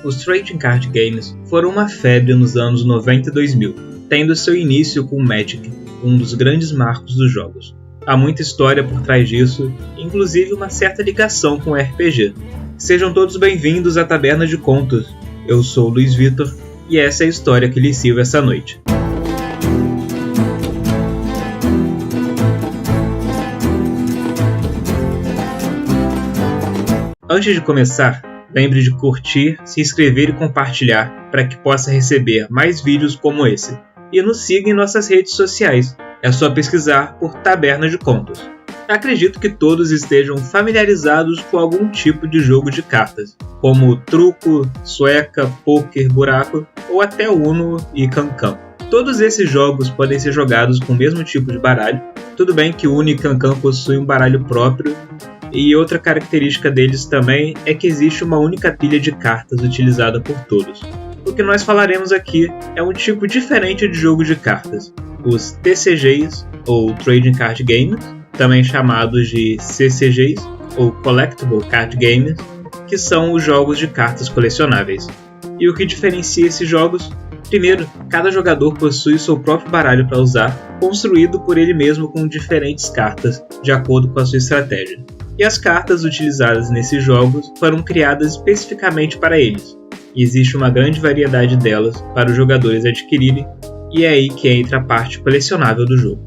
Os trading card games foram uma febre nos anos 90 e 2000, tendo seu início com Magic, um dos grandes marcos dos jogos. Há muita história por trás disso, inclusive uma certa ligação com o RPG. Sejam todos bem-vindos à Taberna de Contos. Eu sou o Luiz Vitor e essa é a história que lhe sirvo essa noite. Antes de começar, lembre de curtir, se inscrever e compartilhar para que possa receber mais vídeos como esse. E nos siga em nossas redes sociais. É só pesquisar por Taberna de Contos. Acredito que todos estejam familiarizados com algum tipo de jogo de cartas, como truco, sueca, pôquer, buraco ou até Uno e Cancan. Todos esses jogos podem ser jogados com o mesmo tipo de baralho. Tudo bem que Uno e Cancan possuem um baralho próprio, e outra característica deles também é que existe uma única pilha de cartas utilizada por todos. O que nós falaremos aqui é um tipo diferente de jogo de cartas, os TCGs, ou Trading Card Games, também chamados de CCGs, ou Collectible Card Games, que são os jogos de cartas colecionáveis. E o que diferencia esses jogos? Primeiro, cada jogador possui seu próprio baralho para usar, construído por ele mesmo com diferentes cartas, de acordo com a sua estratégia. E as cartas utilizadas nesses jogos foram criadas especificamente para eles, e existe uma grande variedade delas para os jogadores adquirirem, e é aí que entra a parte colecionável do jogo.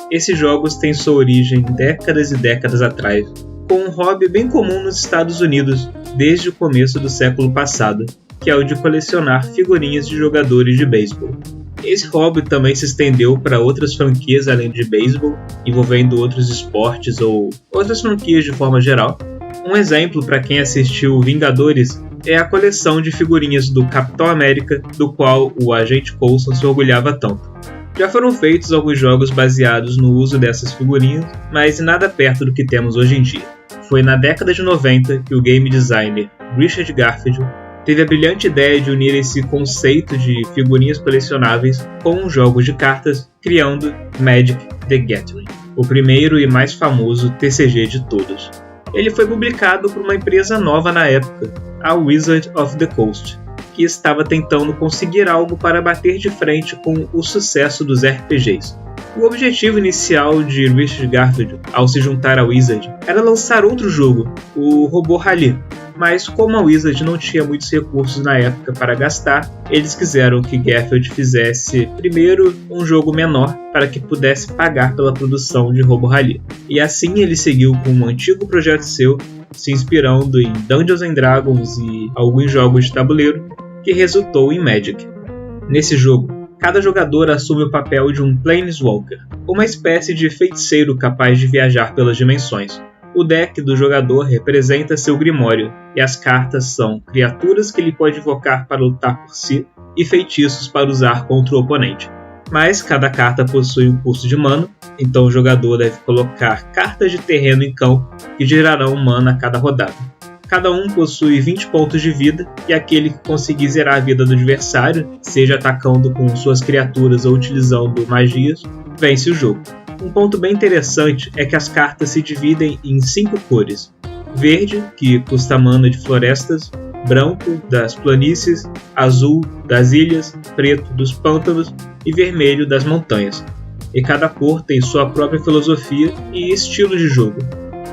Esses jogos têm sua origem décadas e décadas atrás, com um hobby bem comum nos Estados Unidos desde o começo do século passado, que é o de colecionar figurinhas de jogadores de beisebol. Esse hobby também se estendeu para outras franquias além de beisebol, envolvendo outros esportes ou outras franquias de forma geral. Um exemplo para quem assistiu Vingadores é a coleção de figurinhas do Capitão América, do qual o Agente Coulson se orgulhava tanto. Já foram feitos alguns jogos baseados no uso dessas figurinhas, mas nada perto do que temos hoje em dia. Foi na década de 90 que o game designer Richard Garfield teve a brilhante ideia de unir esse conceito de figurinhas colecionáveis com jogos de cartas, criando Magic: The Gathering, o primeiro e mais famoso TCG de todos. Ele foi publicado por uma empresa nova na época, a Wizards of the Coast, que estava tentando conseguir algo para bater de frente com o sucesso dos RPGs. O objetivo inicial de Richard Garfield, ao se juntar à Wizard, era lançar outro jogo, o Robô Rally, mas como a Wizard não tinha muitos recursos na época para gastar, eles quiseram que Garfield fizesse primeiro um jogo menor para que pudesse pagar pela produção de Robô Rally. E assim ele seguiu com um antigo projeto seu, se inspirando em Dungeons & Dragons e alguns jogos de tabuleiro, que resultou em Magic. Nesse jogo, cada jogador assume o papel de um Planeswalker, uma espécie de feiticeiro capaz de viajar pelas dimensões. O deck do jogador representa seu grimório, e as cartas são criaturas que ele pode invocar para lutar por si e feitiços para usar contra o oponente. Mas cada carta possui um custo de mana, então o jogador deve colocar cartas de terreno em campo que gerarão mana a cada rodada. Cada um possui 20 pontos de vida, e aquele que conseguir zerar a vida do adversário, seja atacando com suas criaturas ou utilizando magias, vence o jogo. Um ponto bem interessante é que as cartas se dividem em 5 cores: verde, que custa mana de florestas, branco, das planícies, azul, das ilhas, preto, dos pântanos e vermelho, das montanhas. E cada cor tem sua própria filosofia e estilo de jogo.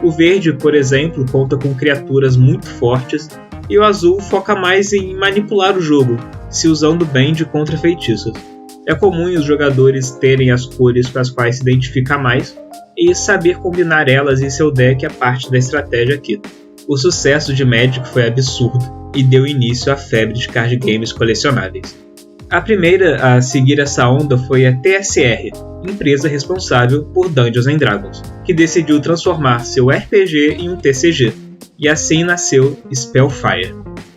O verde, por exemplo, conta com criaturas muito fortes, e o azul foca mais em manipular o jogo, se usando bem de contra-feitiços. É comum os jogadores terem as cores com as quais se identifica mais, e saber combinar elas em seu deck é parte da estratégia aqui. O sucesso de Magic foi absurdo, e deu início à febre de card games colecionáveis. A primeira a seguir essa onda foi a TSR, empresa responsável por Dungeons & Dragons, que decidiu transformar seu RPG em um TCG, e assim nasceu Spellfire.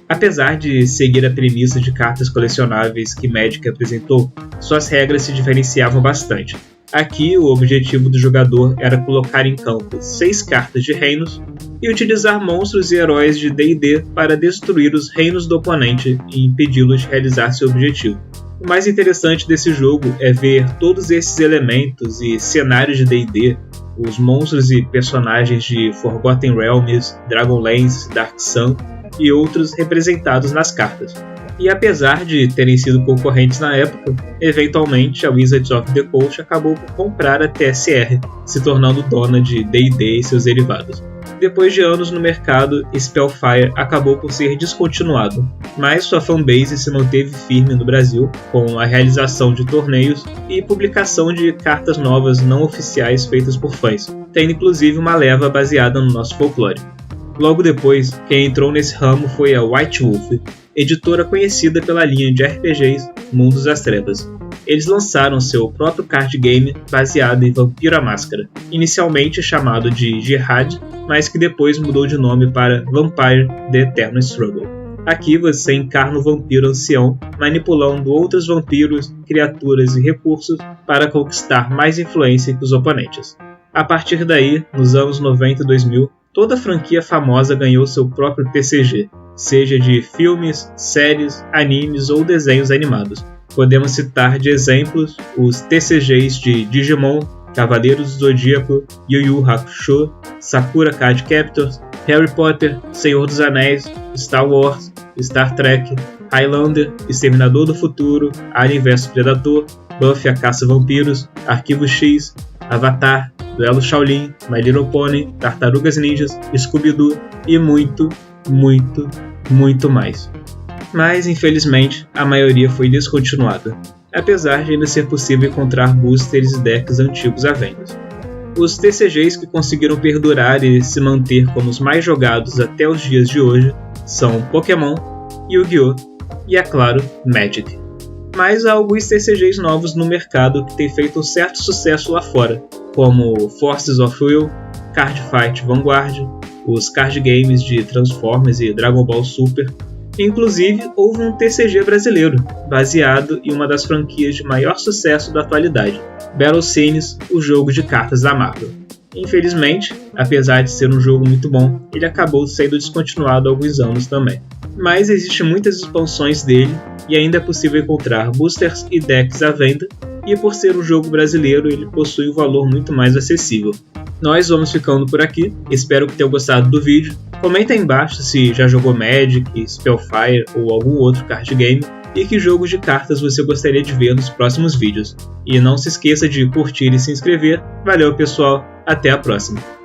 Apesar de seguir a premissa de cartas colecionáveis que Magic apresentou, suas regras se diferenciavam bastante. Aqui, o objetivo do jogador era colocar em campo 6 cartas de reinos e utilizar monstros e heróis de D&D para destruir os reinos do oponente e impedi-lo de realizar seu objetivo. O mais interessante desse jogo é ver todos esses elementos e cenários de D&D, os monstros e personagens de Forgotten Realms, Dragonlance, Dark Sun, e outros representados nas cartas. E apesar de terem sido concorrentes na época, eventualmente a Wizards of the Coast acabou por comprar a TSR, se tornando dona de D&D e seus derivados. Depois de anos no mercado, Spellfire acabou por ser descontinuado, mas sua fanbase se manteve firme no Brasil, com a realização de torneios e publicação de cartas novas não oficiais feitas por fãs, tendo inclusive uma leva baseada no nosso folclore. Logo depois, quem entrou nesse ramo foi a White Wolf, editora conhecida pela linha de RPGs Mundos das Trevas. Eles lançaram seu próprio card game baseado em Vampiro à Máscara, inicialmente chamado de Jihad, mas que depois mudou de nome para Vampire: The Eternal Struggle. Aqui você encarna o vampiro ancião, manipulando outros vampiros, criaturas e recursos para conquistar mais influência que os oponentes. A partir daí, nos anos 90 e 2000, toda franquia famosa ganhou seu próprio TCG, seja de filmes, séries, animes ou desenhos animados. Podemos citar de exemplos os TCGs de Digimon, Cavaleiros do Zodíaco, Yu Yu Hakusho, Sakura Card Captors, Harry Potter, Senhor dos Anéis, Star Wars, Star Trek, Highlander, Exterminador do Futuro, Alien vs Predador, Buffy a Caça-Vampiros, Arquivo X, Avatar, Duelo Shaolin, My Little Pony, Tartarugas Ninjas, Scooby-Doo e muito mais. Mas, infelizmente, a maioria foi descontinuada, apesar de ainda ser possível encontrar boosters e decks antigos à venda. Os TCGs que conseguiram perdurar e se manter como os mais jogados até os dias de hoje são Pokémon, Yu-Gi-Oh! E, é claro, Magic. Mas há alguns TCGs novos no mercado que têm feito um certo sucesso lá fora, como Forces of Will, Card Fight Vanguard, os card games de Transformers e Dragon Ball Super. Inclusive, houve um TCG brasileiro, baseado em uma das franquias de maior sucesso da atualidade, Battle Scenes, o jogo de cartas da Marvel. Infelizmente, apesar de ser um jogo muito bom, ele acabou sendo descontinuado há alguns anos também. Mas existem muitas expansões dele e ainda é possível encontrar boosters e decks à venda, e por ser um jogo brasileiro, ele possui um valor muito mais acessível. Nós vamos ficando por aqui, espero que tenham gostado do vídeo. Comenta aí embaixo se já jogou Magic, Spellfire ou algum outro card game e que jogos de cartas você gostaria de ver nos próximos vídeos. E não se esqueça de curtir e se inscrever. Valeu pessoal, até a próxima!